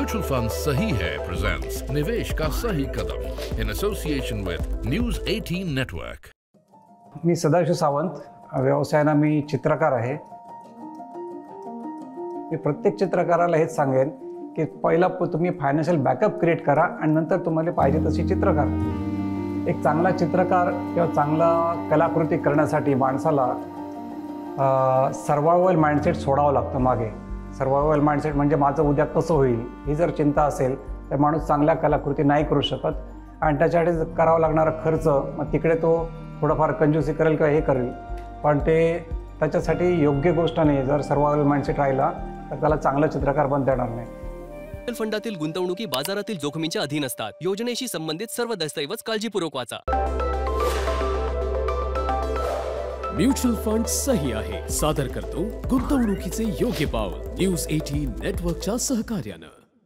Mutual fund सही है presents निवेश का सही कदम इन एसोसिएशन विद न्यूज 18 नेटवर्क। मी सदाशिव सावंत, व्यवसायाने मी चित्रकार आहे। मी प्रत्येक चित्रकाराला हेच सांगेन की पहिला तुम्ही फायनान्शियल बॅकअप क्रिएट करा आणि नंतर तुम्हाला पाहिजे तशी चित्र करा। एक चांगला चित्रकार किंवा चांगला कलाकृती करण्यासाठी माणसाला सर्वायवल माइंडसेट सोडावं लागतं मागे। सर्वायवल माइंडसेट म्हणजे माझं उद्या कसं होईल ही जर चिंता असेल तर माणूस चांगल्या कलाकृती नाही करू शकत आणि त्याच्यासाठी करावा लागणारा खर्च मग तिकडे तो थोडंफार कंजूसी करेल किंवा हे करेल, पण ते त्याच्यासाठी योग्य गोष्ट नाही। जर सर्वायवल माइंडसेट राहिला तर त्याला चांगला चित्रकार बनता येणार नाही। म्युच्युअल फंडातील गुंतवणुकी बाजारातील जोखमींच्या अधीन असतात। योजनेशी संबंधित सर्व दस्तऐवज काळजीपूर्वक वाचा। म्युच्युअल फंड सही आहे सादर करतो गुंतवणुकीचे योग्य पाऊल न्यूज 18 नेटवर्कच्या सहकार्याने।